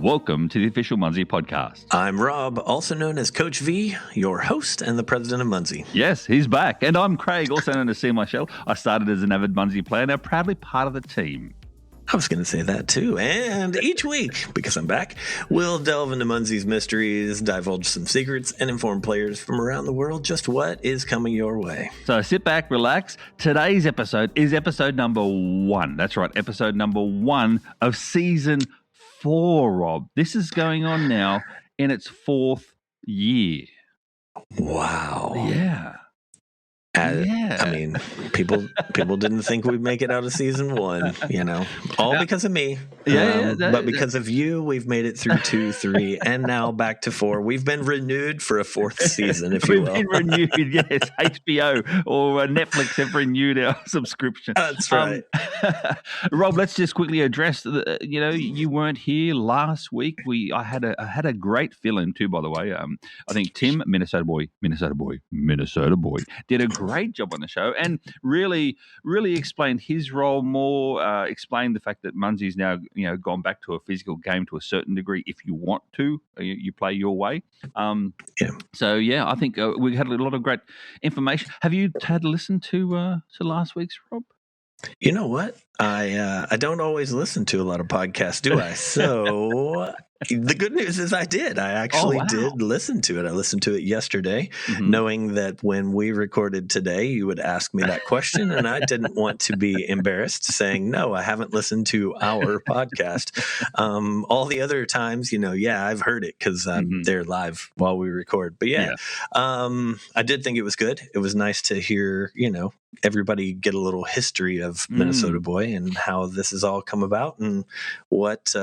Welcome to the official Munzee Podcast. I'm Rob, also known as Coach V, your host and the president of Munzee. Yes, he's back. And I'm Craig, also known as C. Michelle. I started as an avid Munzee player, now proudly part of the team. I was going to say that too. And each week, because I'm back, we'll delve into Munzee's mysteries, divulge some secrets, and inform players from around the world just what is coming your way. So sit back, relax. Today's episode is episode number 1. That's right, episode number 1 of season 4, Rob. This is going on now in its 4th year. Wow. Yeah. I mean, people didn't think we'd make it out of season 1, all because of me. But because of you, we've made it through 2, 3, and now back to 4. We've been renewed for a 4th season, if you will. We've been renewed, yes. HBO or Netflix have renewed our subscription. That's right. Rob, let's just quickly address, you weren't here last week. I had a great fill-in too, by the way. I think Tim, Minnesota boy, did a great job on the show and really explained his role more, explained the fact that Munzee's now gone back to a physical game to a certain degree. If you want to, you play your way. So I think we had a lot of great information. Have you had to listen to last week's, Rob? You know what? I don't always listen to a lot of podcasts, do I? So the good news is I did. I actually did listen to it. I listened to it yesterday, knowing that when we recorded today, you would ask me that question, and I didn't want to be embarrassed saying, no, I haven't listened to our podcast. All the other times, I've heard it because they're live while we record. But I did think it was good. It was nice to hear, everybody get a little history of Minnesota Boy and how this has all come about and what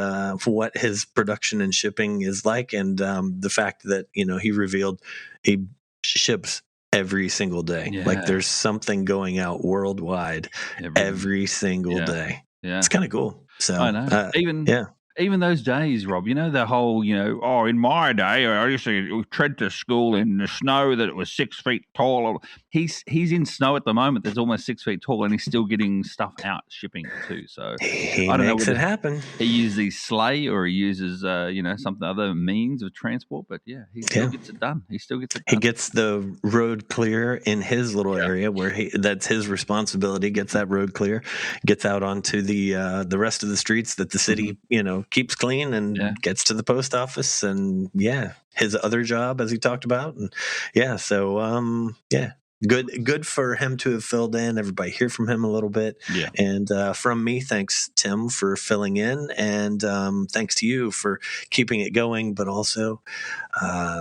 his production and shipping is like, and the fact that he revealed he ships every single day. Like there's something going out worldwide every single day. It's kind of cool. So I know. Even those days, Rob, the whole, in my day, I used to tread to school in the snow that it was 6 feet tall. He's in snow at the moment that's almost 6 feet tall, and he's still getting stuff out shipping too. So he makes it happen. He uses sleigh or he uses, some other means of transport, but he still gets it done. He still gets it done. He gets the road clear in his little area where that's his responsibility. Gets that road clear, gets out onto the rest of the streets that the city, keeps clean and gets to the post office and his other job as he talked about. And good for him to have filled in. Everybody hear from him a little bit. And from me, thanks Tim for filling in, and thanks to you for keeping it going, but also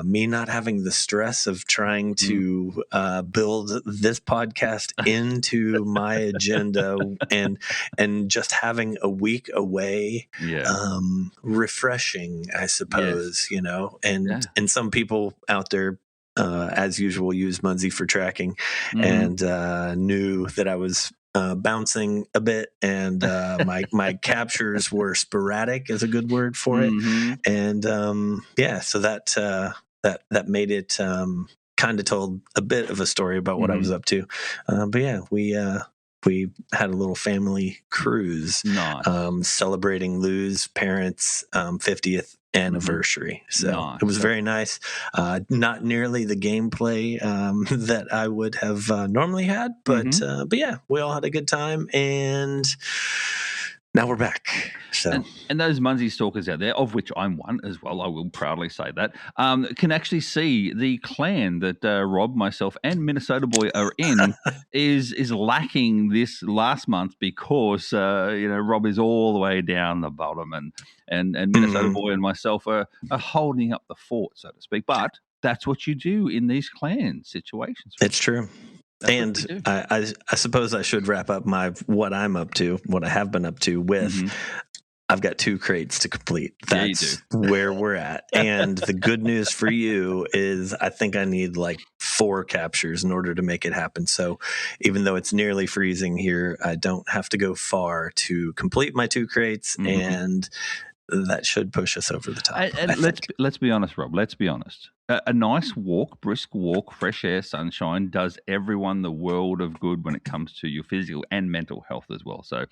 me not having the stress of trying to build this podcast into my agenda and just having a week away, refreshing, I suppose, and some people out there as usual, use Munzee for tracking, and knew that I was bouncing a bit, and my captures were sporadic, is a good word for it, and so that made it kind of told a bit of a story about what I was up to, we had a little family cruise, celebrating Lou's parents' 50th anniversary. So it was very nice. Not nearly the gameplay that I would have normally had, but we all had a good time, and now we're back. So, and those Munzee stalkers out there, of which I'm one as well, I will proudly say that, can actually see the clan that Rob, myself, and Minnesota Boy are in is lacking this last month because Rob is all the way down the bottom, and Minnesota Boy and myself are holding up the fort, so to speak. But that's what you do in these clan situations. It's true. And I suppose I should wrap up what I'm up to, what I have been up to with. I've got 2 crates to complete. That's where we're at. And the good news for you is I think I need like 4 captures in order to make it happen. So even though it's nearly freezing here, I don't have to go far to complete my 2 crates. And that should push us over the top. And let's be honest, Rob. Let's be honest. A nice walk, brisk walk, fresh air, sunshine does everyone the world of good when it comes to your physical and mental health as well. So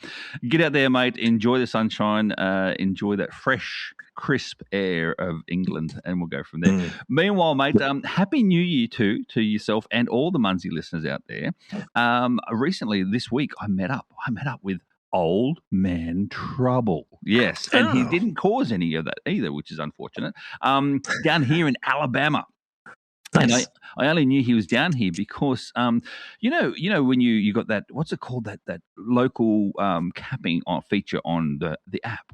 get out there, mate. Enjoy the sunshine. Enjoy that fresh, crisp air of England, and we'll go from there. Meanwhile, mate, Happy New Year to yourself and all the Munzee listeners out there. Recently, this week, I met up with Old Man Trouble. Yes, and he didn't cause any of that either, which is unfortunate. Down here in Alabama. Nice. And I only knew he was down here because, you know when you got that, what's it called, that local capping feature on the app.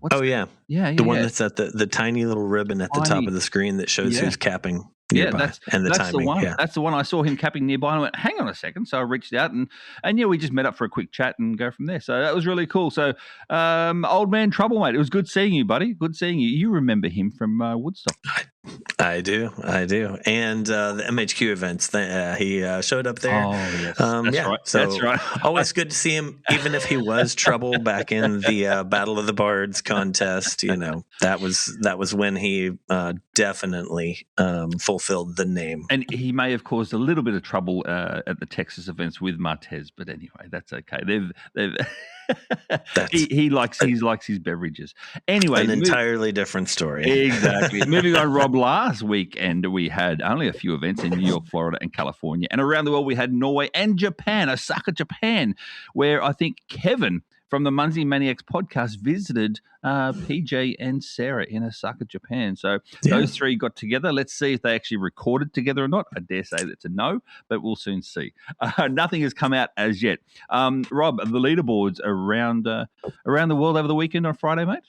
Yeah. The one that's at the tiny little ribbon at the top of the screen that shows who's capping nearby, that's timing. The one. Yeah. That's the one. I saw him capping nearby and I went, hang on a second. So I reached out and we just met up for a quick chat and go from there. So that was really cool. So Old Man Trouble, mate. It was good seeing you, buddy. Good seeing you. You remember him from Woodstock. I do. And the MHQ events, he showed up there. Oh, yes. That's right. So that's right. Always good to see him, even if he was trouble back in the Battle of the Bards contest. That was when he definitely fulfilled the name. And he may have caused a little bit of trouble at the Texas events with Martez, but anyway, that's okay. They've he likes his beverages. Anyway, an entirely different story. Exactly. Moving on, Rob. Last weekend we had only a few events in New York, Florida, and California, and around the world we had Norway and Japan, Osaka, Japan, where I think Kevin from the Munzee Maniacs podcast visited PJ and Sarah in Osaka, Japan. So those three got together. Let's see if they actually recorded together or not. I dare say that's a no, but we'll soon see. Nothing has come out as yet. Rob, the leaderboards around the world over the weekend on Friday, mate?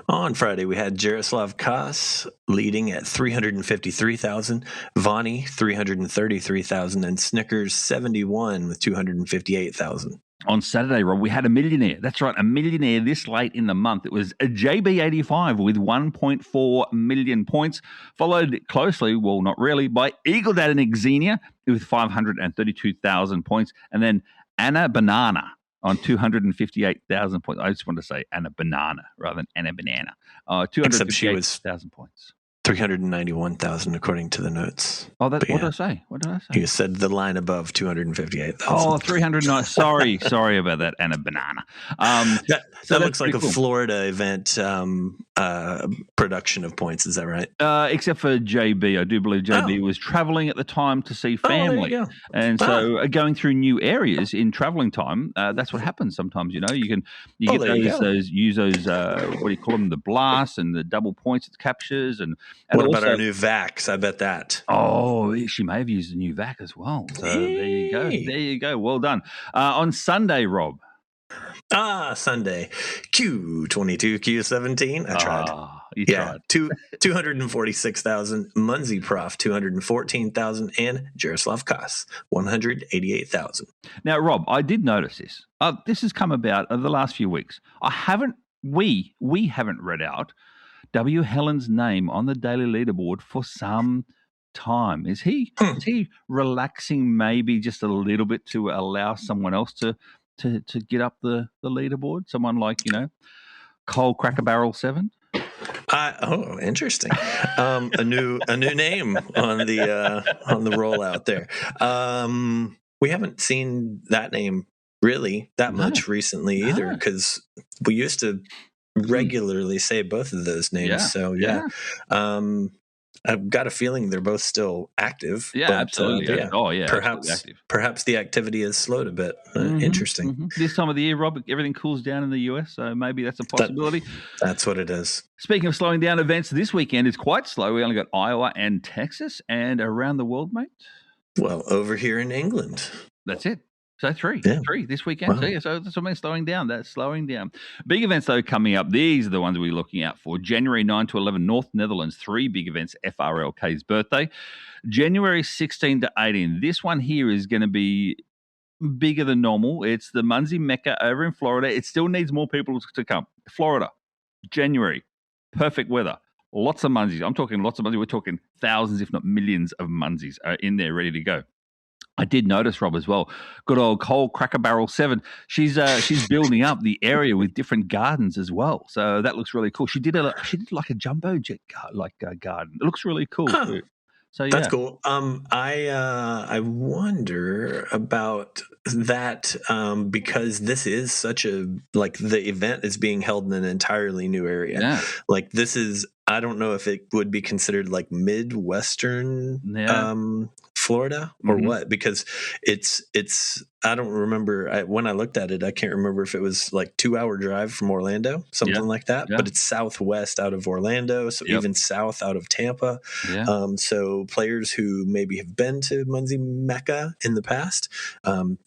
On Friday, we had Jaroslav Kos leading at 353,000, Vani 333,000, and Snickers 71 with 258,000. On Saturday, Rob, we had a millionaire. That's right, a millionaire this late in the month. It was a JB85 with 1.4 million points, followed closely, well, not really, by Eagle Dad and Xenia with 532,000 points, and then Anna Banana on 258,000 points. I just want to say Anna Banana rather than Anna Banana. 258,000 points. 391,000 according to the notes. Oh, what did I say? You said the line above 258,000. Oh, 309. Sorry about that, Anna Banana. That looks like a cool Florida event production of points. Is that right? Except for JB. I do believe JB was traveling at the time to see family. There you go. And so going through new areas in traveling time, that's what happens sometimes. You can use those what do you call them, the blasts and the double points it captures. And what also, about our new VACs? I bet that. Oh, she may have used the new VAC as well. So there you go. Well done. On Sunday, Rob. Sunday. Q22, Q17. I tried. You tried. 246,000. Munzee Prof, 214,000. And Jaroslav Kos, 188,000. Now, Rob, I did notice this. This has come about over the last few weeks. We haven't read out W. Helen's name on the daily leaderboard for some time. Is he relaxing maybe just a little bit to allow someone else to get up the leaderboard? Someone like, Cole Cracker Barrel 7? Interesting. A new name on the rollout there. We haven't seen that name really that much recently either, because we used to regularly say both of those names. I've got a feeling they're both still active. Yeah, absolutely. Perhaps the activity has slowed a bit. Interesting. Mm-hmm. This time of the year, Rob, everything cools down in the US, so maybe that's a possibility. That's what it is. Speaking of slowing down, events this weekend is quite slow. We only got Iowa and Texas, and around the world, mate. Well, over here in England. That's it. So three this weekend. Wow. So that's what I mean, slowing down. That's slowing down. Big events, though, coming up. These are the ones we're looking out for. January 9 to 11, North Netherlands, 3 big events, FRLK's birthday. January 16 to 18. This one here is going to be bigger than normal. It's the Munzee Mecca over in Florida. It still needs more people to come. Florida, January, perfect weather. Lots of Munzees. I'm talking lots of Munzees. We're talking thousands, if not millions of Munzees are in there ready to go. I did notice, Rob, as well. Good old Cole Cracker Barrel 7. She's building up the area with different gardens as well. So that looks really cool. She did like a jumbo jet garden. It looks really cool too. So yeah, that's cool. I wonder about that because this is such a the event is being held in an entirely new area. Yeah. Like this is, I don't know if it would be considered like Midwestern Florida or what, because it's I don't remember when I looked at it. I can't remember if it was like 2-hour drive from Orlando, something like that. Yeah. But it's southwest out of Orlando, so even south out of Tampa. Yeah. So players who maybe have been to Munzee Mecca in the past,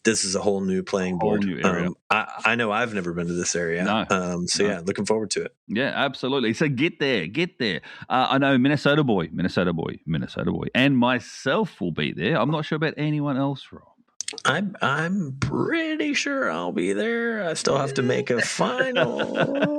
this is a whole new playing board. New area. I know I've never been to this area. No. Yeah, looking forward to it. Yeah, absolutely. So get there. I know Minnesota boy, and myself will be there. I'm not sure about anyone else, Rob. I'm pretty sure I'll be there. I still have to make a final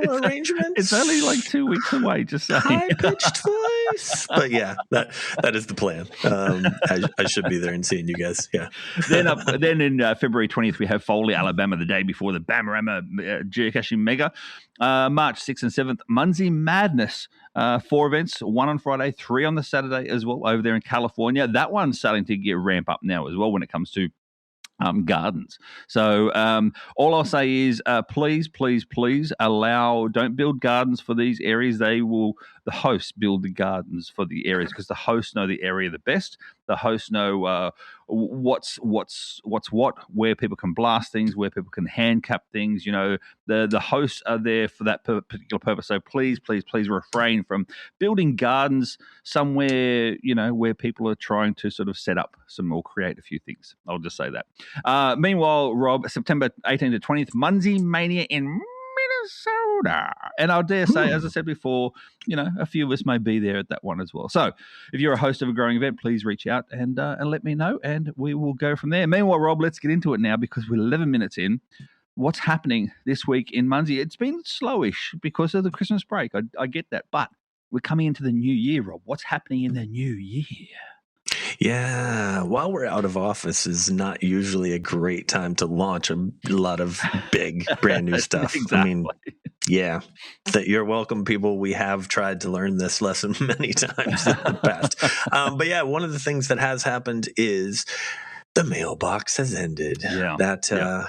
arrangement. It's only like 2 weeks away, just saying. I pitched twice. But yeah, that is the plan. I should be there and seeing you guys. Yeah. Then in February 20th, we have Foley, Alabama, the day before the Bamarama Geocaching Mega. March 6th and 7th, Munzee Madness. 4 events, 1 on Friday, 3 on the Saturday as well over there in California. That one's starting to ramp up now as well when it comes to gardens. So all I'll say is please don't build gardens for these areas. The hosts build the gardens for the areas because the hosts know the area the best. The hosts know what's what, where people can blast things, where people can hand cap things. You know, the hosts are there for that particular purpose. So please refrain from building gardens somewhere, you know, where people are trying to sort of set up some or create a few things. I'll just say that. Meanwhile, Rob, September 18th to 20th, Munzee Mania in Minnesota. And I'll dare say, as I said before, you know, a few of us may be there at that one as well. So if you're a host of a growing event, please reach out and let me know, and we will go from there. Meanwhile, Rob, let's get into it now because we're 11 minutes in. What's happening this week in Munzee? It's been slowish because of the Christmas break. I get that. But we're coming into the new year, Rob. What's happening in the new year? Yeah, while we're out of office is not usually a great time to launch a lot of big brand new stuff. Exactly. I mean, yeah, that you're welcome, people. We have tried to learn this lesson many times in the past. But yeah, one of the things that has happened is the mailbox has ended. Yeah.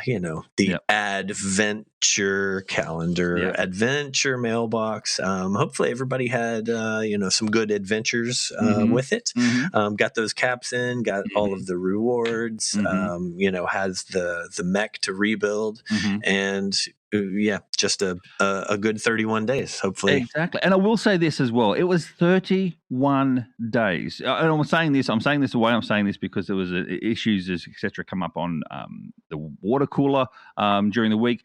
You know, the adventure calendar, adventure mailbox. Hopefully everybody had, some good adventures with it. Got those caps in, got all of the rewards, has the mech to rebuild and just a good 31 days, hopefully. Exactly. And I will say this as well. It was 31 days. And I'm saying this because there was issues, etc., come up on the water cooler during the week.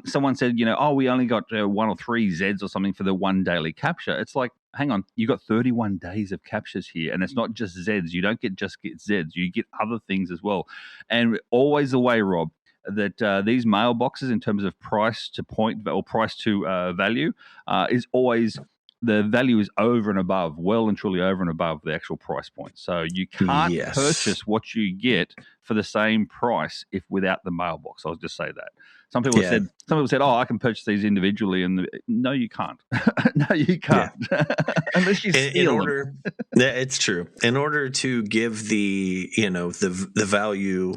Someone said, we only got 1 or 3 Zeds or something for the 1 daily capture. It's like, hang on, you got 31 days of captures here, and it's not just Zeds. You don't just get Zeds. You get other things as well. And always the way, Rob, that these mailboxes in terms of price to point or price to value is always the value is over and above, well and truly over and above the actual price point. So you can't purchase what you get for the same price if without the mailbox. I'll just say that. Some people said, I can purchase these individually, and no, you can't. No, you can't. Unless you steal them. Yeah, it's true. In order to give the value,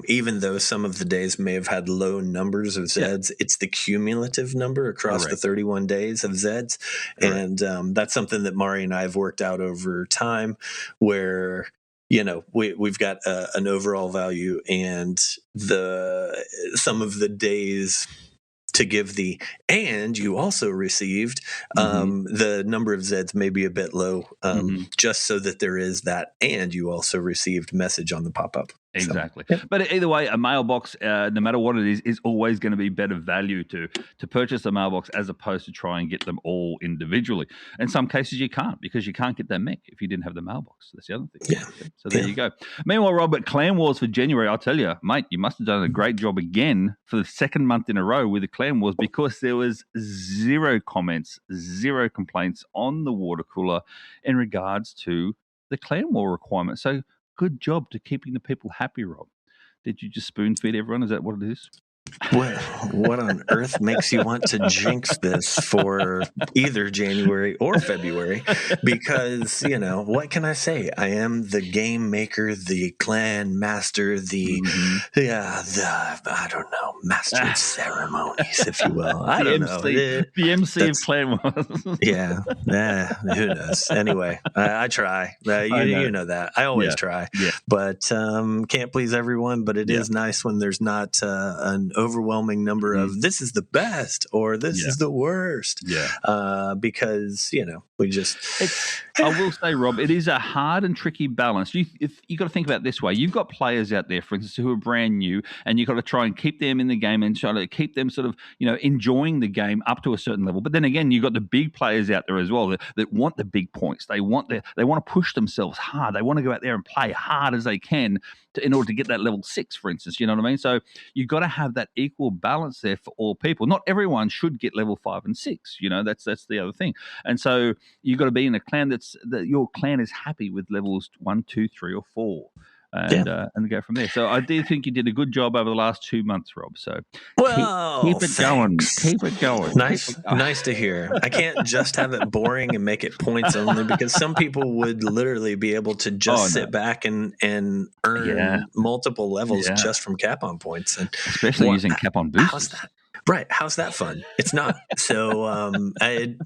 even though some of the days may have had low numbers of Zeds, it's the cumulative number across the 31 days of Zeds. And that's something that Mari and I have worked out over time where we've got an overall value, and some of the days to give and you also received the number of Zeds may be a bit low, just so that there is that, and you also received message on the pop-up. Exactly. So, but either way, a mailbox, no matter what it is always going to be better value to purchase a mailbox as opposed to try and get them all individually. In some cases, you can't, because you can't get that mech if you didn't have the mailbox. That's the other thing. Yeah. So there you go. Meanwhile, Robert, Clan Wars for January, I'll tell you, mate, you must have done a great job again for the second month in a row with the Clan Wars, because there was 0 comments, 0 complaints on the water cooler in regards to the Clan War requirement. So good job to keeping the people happy, Rob. Did you just spoon feed everyone? Is that what it is? What on earth makes you want to jinx this for either January or February? Because, what can I say? I am the game maker, the clan master, I don't know, master of ceremonies, if you will. I don't know. The MC of Clan Wars. Yeah. Who knows? Anyway, I try. You know that. I always try. Yeah. But can't please everyone. But it is nice when there's not an overwhelming number of this is the best or this is the worst. Yeah. Because, we just... I will say, Rob, it is a hard and tricky balance. You got to think about it this way. You've got players out there, for instance, who are brand new, and you've got to try and keep them in the game and try to keep them sort of, enjoying the game up to a certain level. But then again, you've got the big players out there as well that want the big points. They want to push themselves hard. They want to go out there and play hard as they can in order to get that level 6, for instance. You know what I mean? So you've got to have that equal balance there for all people. Not everyone should get level 5 and 6. That's the other thing. And so you've got to be in a clan that your clan is happy with levels 1, 2, 3, or 4. And go from there. So I do think you did a good job over the last 2 months, Rob. So keep it going. Keep it going. Nice to hear. I can't just have it boring and make it points only, because some people would literally be able to just sit back and earn multiple levels just from cap-on points. And especially using cap-on boosters. How's that? Right. How's that fun? It's not. So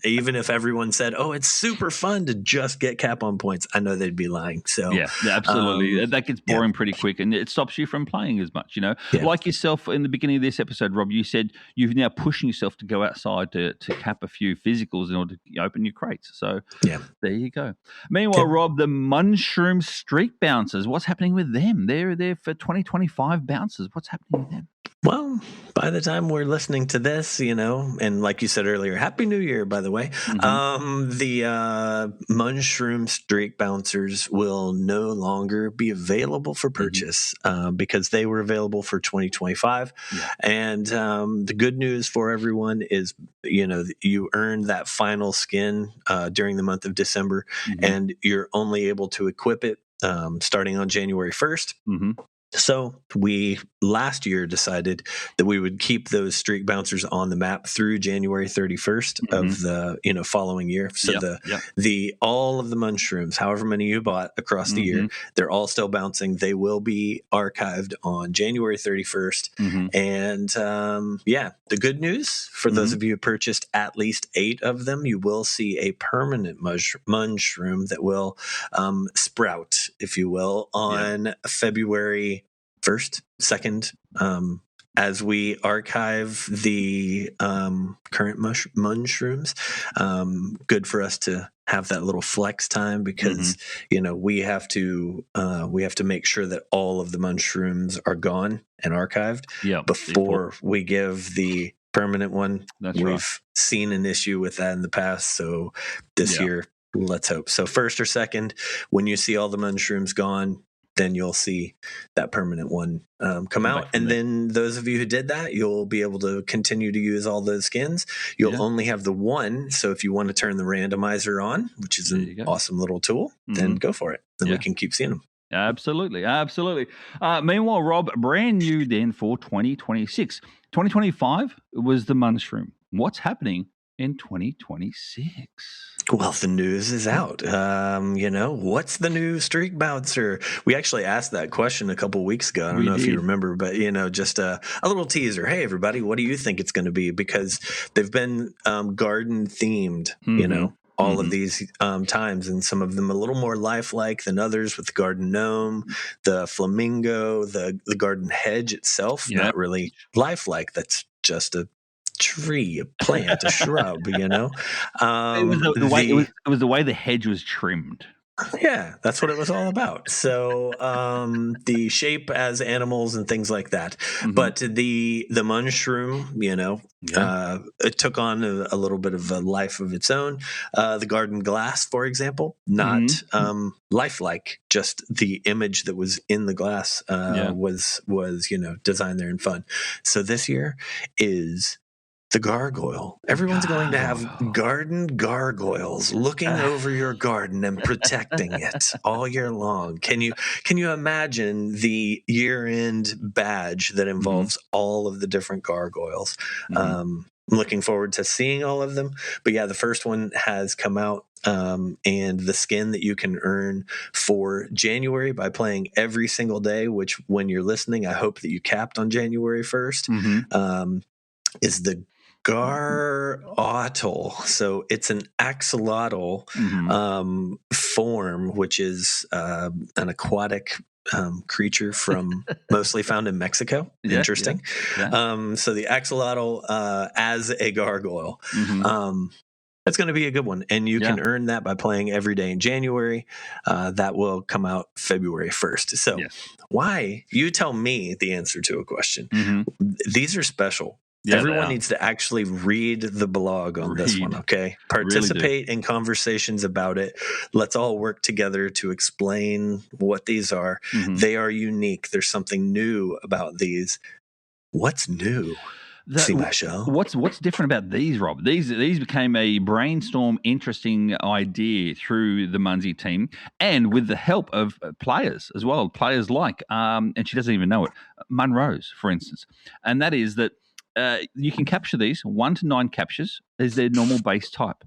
even if everyone said, oh, it's super fun to just get cap-on points, I know they'd be lying. So yeah, absolutely. That gets boring pretty quick, and it stops you from playing as much, Like yourself in the beginning of this episode, Rob, you said you've now pushing yourself to go outside to cap a few physicals in order to open your crates. So there you go. Meanwhile, Rob, the Mushroom Streak Bouncers, what's happening with them? They're there for 2025 bouncers. What's happening with them? Well, by the time we're listening to this, and like you said earlier, Happy New Year, by the way, the Mushroom Streak Bouncers will no longer be available for purchase because they were available for 2025. Yeah. And the good news for everyone is, you earned that final skin during the month of December, and you're only able to equip it starting on January 1st. So we last year decided that we would keep those streak bouncers on the map through January 31st of the following year. So the all of the mushrooms, however many you bought across the year, they're all still bouncing. They will be archived on January 31st. And the good news for those of you who purchased at least 8 of them, you will see a permanent mushroom that will sprout, if you will, on February 1st, 2nd, as we archive the current mushrooms. Good for us to have that little flex time because we have to make sure that all of the mushrooms are gone and archived before we give the permanent one. We've seen an issue with that in the past, so this year, let's hope. So 1st or 2nd, when you see all the mushrooms gone, then you'll see that permanent one come out. And then those of you who did that, you'll be able to continue to use all those skins. You'll only have the one. So if you want to turn the randomizer on, which is an awesome little tool, then go for it. Then we can keep seeing them. Absolutely. Meanwhile, Rob, brand new then for 2026. 2025 was the mushroom. What's happening in 2026? Well, the news is out. What's the new streak bouncer? We actually asked that question a couple weeks ago. I don't know if you remember, but just a little teaser. Hey, everybody, what do you think it's going to be? Because they've been garden themed, all of these times, and some of them a little more lifelike than others, with the garden gnome, the flamingo, the garden hedge itself, not really lifelike. That's just a tree, a plant, a shrub, It was the way the hedge was trimmed. Yeah, that's what it was all about. So the shape as animals and things like that. But the mushroom, it took on a little bit of a life of its own. The garden glass, for example, not lifelike. Just the image that was in the glass was designed there and fun. So this year is The gargoyle. Everyone's going to have garden gargoyles looking over your garden and protecting it all year long. Can you imagine the year-end badge that involves all of the different gargoyles? I'm looking forward to seeing all of them. But yeah, the first one has come out, and the skin that you can earn for January by playing every single day, which when you're listening, I hope that you capped on January 1st, is the Garotl. So it's an axolotl form, which is an aquatic creature from mostly found in Mexico. Interesting. Yeah. So the axolotl as a gargoyle. That's going to be a good one. And you can earn that by playing every day in January. That will come out February 1st. So why? You tell me the answer to a question. These are special. Yeah, everyone needs to actually read the blog on this one, okay? Participate in conversations about it. Let's all work together to explain what these are. They are unique. There's something new about these. What's new? What's different about these, Rob? These became a brainstorm, interesting idea through the Munzee team, and with the help of players as well. Players like, and she doesn't even know it, Munrose, for instance. And that is that you can capture these 1 to 9 captures as their normal base type.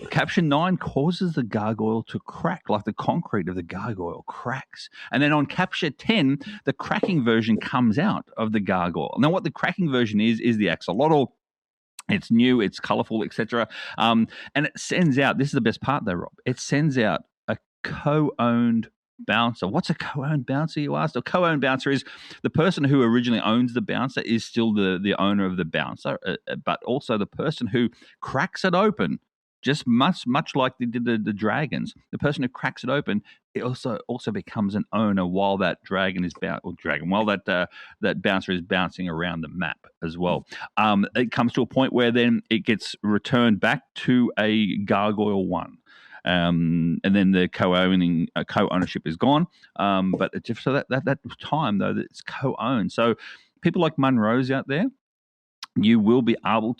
Capture 9 causes the gargoyle to crack, like the concrete of the gargoyle cracks. And then on capture 10, the cracking version comes out of the gargoyle. Now, what the cracking version is the axolotl. It's new, it's colorful, etc. And it sends out, this is the best part though, Rob, it sends out a co-owned bouncer. What's a co-owned bouncer, you asked? A co-owned bouncer is the person who originally owns the bouncer is still the owner of the bouncer, but also the person who cracks it open, just much like they did the dragons. The person who cracks it open, it also becomes an owner while that dragon is while that bouncer is bouncing around the map as well. It comes to a point where then it gets returned back to a gargoyle 1. And then the co-ownership is gone. But so that time though, that it's co-owned. So people like Munrose out there, you will be able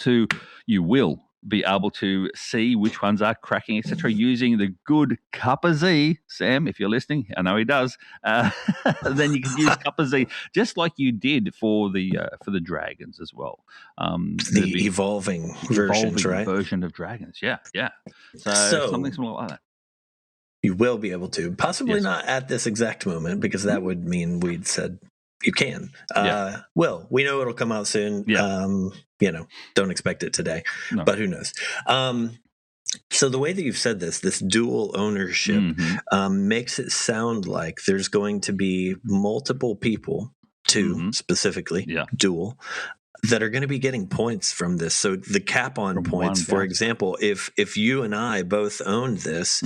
to see which ones are cracking, etc., using the good Cuppa Z. Sam, if you're listening, I know he does. Then you can use Cuppa Z just like you did for the dragons as well. The evolving versions, right? Version of dragons, yeah. So something similar like that. You will be able to, possibly not at this exact moment, because that would mean we'd said you can. Well, we know it'll come out soon. Don't expect it today, but who knows? So the way that you've said this dual ownership makes it sound like there's going to be multiple people, 2 specifically, dual, that are going to be getting points from this. So the cap on points, for example, if you and I both owned this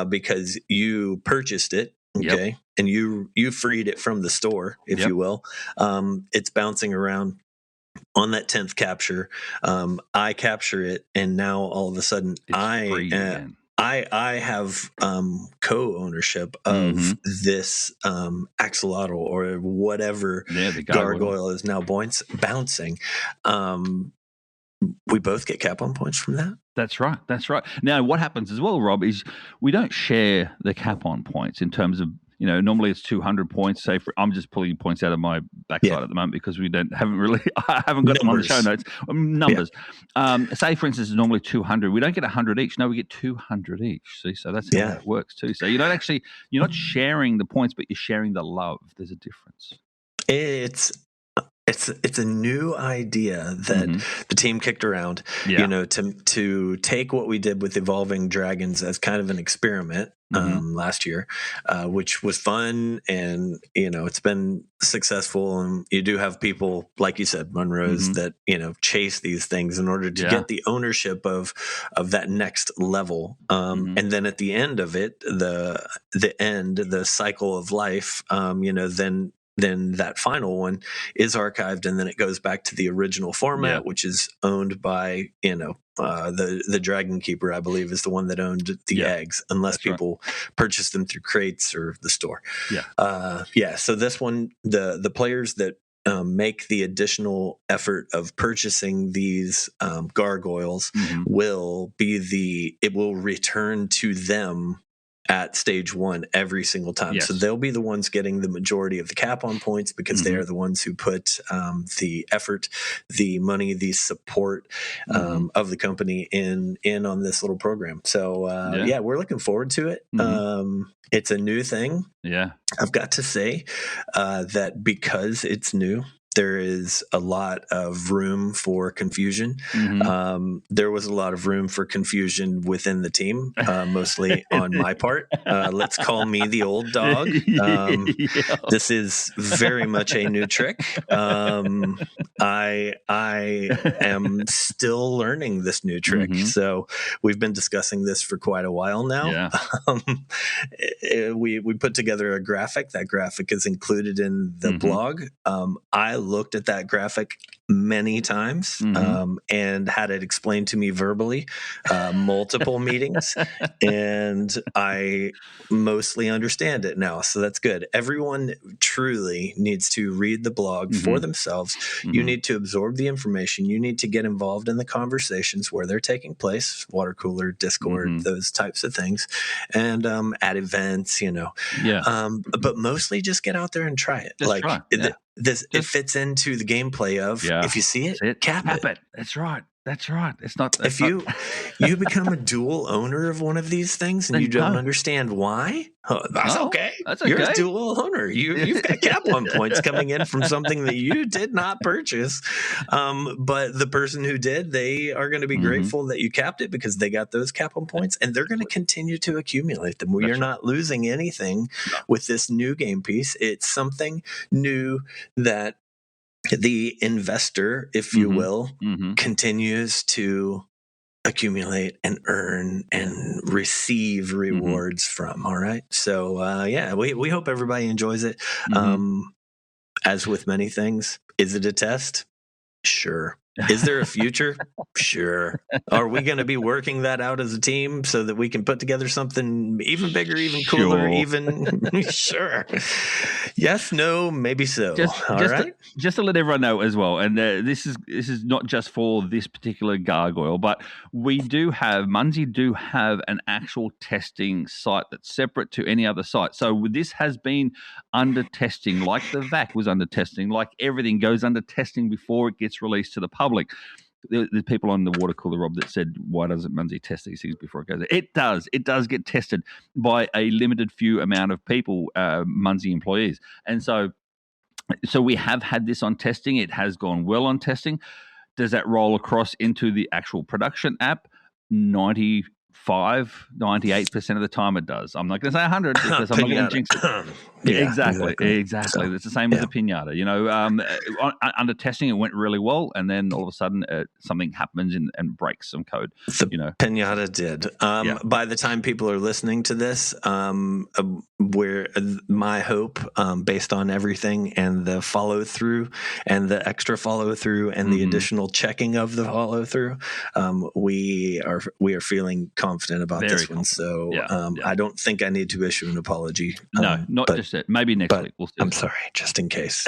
because you purchased it, okay, and you freed it from the store, if you will, it's bouncing around on that 10th capture. I capture it, and now all of a sudden I have co-ownership of this axolotl or whatever the gargoyle is now bouncing. We both get cap on points from that. That's right. Now, what happens as well, Rob, is we don't share the cap on points in terms of, normally it's 200 points. Say, I'm just pulling points out of my backside at the moment because I haven't got them on the show notes. Numbers. Say, for instance, it's normally 200. We don't get 100 each. No, we get 200 each. See, so that's how it works too. So you're not sharing the points, but you're sharing the love. There's a difference. It's a new idea that the team kicked around, to take what we did with evolving dragons as kind of an experiment last year, which was fun, and it's been successful. And you do have people, like you said, Munrose, that chase these things in order to get the ownership of that next level. And then at the end of it, the cycle of life, then that final one is archived, and then it goes back to the original format, which is owned by the Dragon Keeper, I believe, is the one that owned the eggs, unless people purchase them through crates or the store. So this one, the players that make the additional effort of purchasing these gargoyles it will return to them at stage 1 every single time. Yes. So they'll be the ones getting the majority of the cap on points because they are the ones who put the effort, the money, the support of the company in on this little program. So we're looking forward to it. It's a new thing. Yeah. I've got to say that because it's new, there is a lot of room for confusion. There was a lot of room for confusion within the team, mostly on my part. Let's call me the old dog. This is very much a new trick. I am still learning this new trick. So we've been discussing this for quite a while now. We put together a graphic. That graphic is included in the blog. I looked at that graphic many times and had it explained to me verbally, multiple meetings, and I mostly understand it now. So that's good. Everyone truly needs to read the blog for themselves. You need to absorb the information. You need to get involved in the conversations where they're taking place, water cooler, Discord, those types of things, and at events, but mostly just get out there and try it. It fits into the gameplay of if you see it, cap it. That's right. It's not. If you become a dual owner of one of these things and you don't understand why, that's okay. You're a dual owner. You've got cap on points coming in from something that you did not purchase, but the person who did, they are going to be grateful that you capped it because they got those cap on points, and they're going to continue to accumulate them. We are not losing anything with this new game piece. It's something new that the investor, if you will, continues to accumulate and earn and receive rewards from. All right. So, we hope everybody enjoys it. As with many things, is it a test? Sure. Is there a future? Sure. Are we going to be working that out as a team so that we can put together something even bigger, even cooler, sure. Yes, no, maybe so. Just to let everyone know as well, and this is not just for this particular gargoyle, but Munzee do have an actual testing site that's separate to any other site. So this has been under testing, like the VAC was under testing, like everything goes under testing before it gets released to the public. There's people on the water cooler, Rob, that said, why doesn't Munzee test these things before it goes? It does. It does get tested by a limited few amount of people, Munzee employees. And so we have had this on testing. It has gone well on testing. Does that roll across into the actual production app? 98% of the time it does. I'm not going to say 100 because I'm not going to jinx it. Exactly. So, it's the same as the pinata. Under testing, it went really well, and then all of a sudden, something happens and breaks some code. Pinata did. By the time people are listening to this, where my hope, based on everything and the follow through and the extra follow through and the additional checking of the follow through, we are feeling confident about this one. So I don't think I need to issue an apology. No, not just it. Maybe next week. We'll see. I'm sorry, just in case.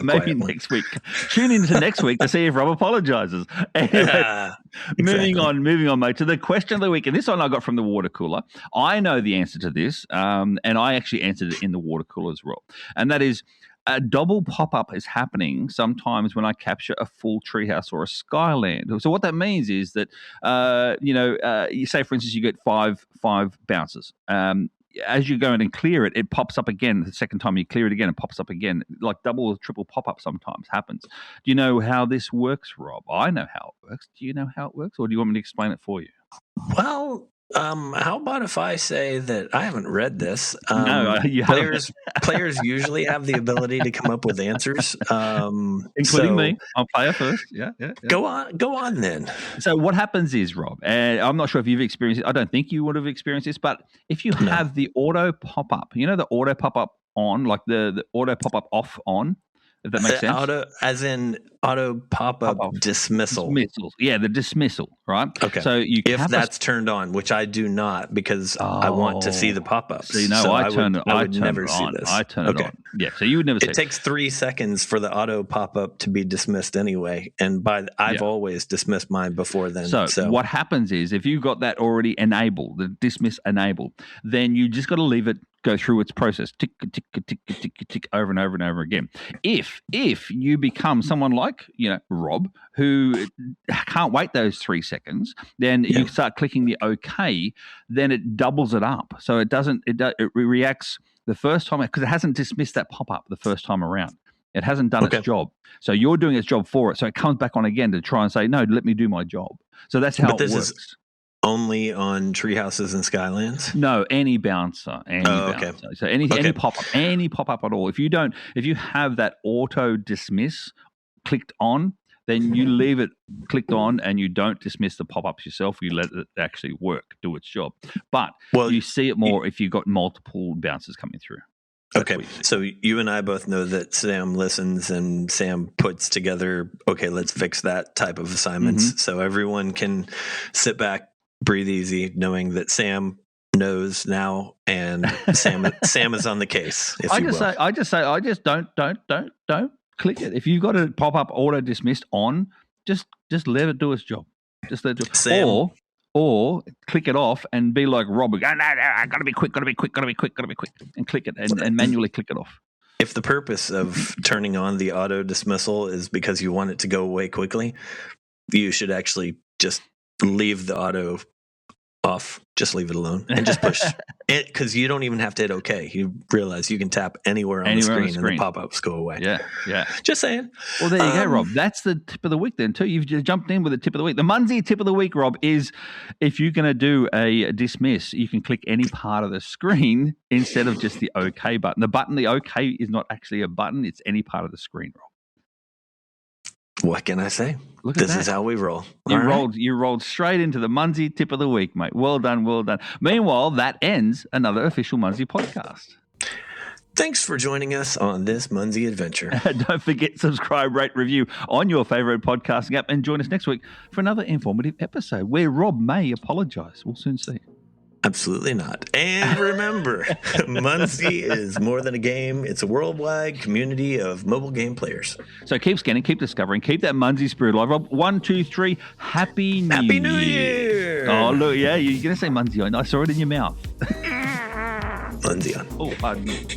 Maybe next week. Tune into next week to see if Rob apologizes. Anyway, moving on, mate, to the question of the week. And this one I got from the water cooler. I know the answer to this, and I actually answered it in the water cooler as well. And that is, a double pop-up is happening sometimes when I capture a full treehouse or a skyland. So what that means is that, you say, for instance, you get five bouncers. As you go in and clear it, it pops up again. The second time you clear it again, it pops up again. Like double or triple pop-up sometimes happens. Do you know how this works, Rob? I know how it works. Do you know how it works, or do you want me to explain it for you? Well, how about if I say that I haven't read this? No, you players usually have the ability to come up with answers, including me. I'll play first. Yeah. Go on then. So what happens is, Rob, and I'm not sure if you've experienced it. I don't think you would have experienced this, but if you have the auto pop up, the auto pop up on, like the auto pop up off on. If that makes sense. Auto pop-up dismissal. Dismissals. Yeah, the dismissal, right? Okay. So if that's turned on, which I do not, because I want to see the pop-ups. So I would never see this. I turn it on. Yeah, so you would never see it. It takes 3 seconds for the auto pop-up to be dismissed anyway, and I've always dismissed mine before then. So what happens is, if you've got that already enabled, the dismiss enabled, then you just got to leave it go through its process, tick, tick, tick, tick, tick, over and over and over again. If you become someone like Rob, who can't wait those 3 seconds, then you start clicking the OK, then it doubles it up. So it reacts the first time because it hasn't dismissed that pop up the first time around. It hasn't done its job. So you're doing its job for it. So it comes back on again to try and say, no, let me do my job. So that's how it works. Is only on Treehouses and Skylands? No, any bouncer. Okay. So any pop-up at all. If you have that auto dismiss clicked on, then you leave it clicked on and you don't dismiss the pop-ups yourself. You let it actually work, do its job. But you see it more if you've got multiple bouncers coming through. Okay, so you and I both know that Sam listens and Sam puts together, okay, let's fix that type of assignments. Mm-hmm. So everyone can sit back, breathe easy, knowing that Sam knows now and Sam is on the case. I just don't click it. If you've got a pop-up auto dismissed on, just let it do its job. Just let it do it. Sam, or click it off and be like Rob, go, no, I gotta be quick, and click it and manually click it off. If the purpose of turning on the auto dismissal is because you want it to go away quickly, you should actually just leave the auto off. Just leave it alone and just push it, because you don't even have to hit OK. You realize you can tap anywhere on the screen and the pop-ups go away. Yeah. Just saying. Well, there you go, Rob. That's the tip of the week then too. You've just jumped in with the tip of the week. The Munzee tip of the week, Rob, is if you're going to do a dismiss, you can click any part of the screen instead of just the OK button. The OK is not actually a button. It's any part of the screen, Rob. What can I say? Look at this is how we roll. You rolled straight into the Munzee tip of the week, mate. Well done. Meanwhile, that ends another official Munzee podcast. Thanks for joining us on this Munzee adventure. Don't forget, subscribe, rate, review on your favorite podcasting app, and join us next week for another informative episode where Rob may apologize. We'll soon see. Absolutely not. And remember, Munzee is more than a game. It's a worldwide community of mobile game players. So keep scanning, keep discovering, keep that Munzee spirit alive. Rob, 1, 2, 3, Happy New Year. Oh, look, yeah, you're going to say Munzee on. I saw it in your mouth. Munzee on. Oh, pardon me.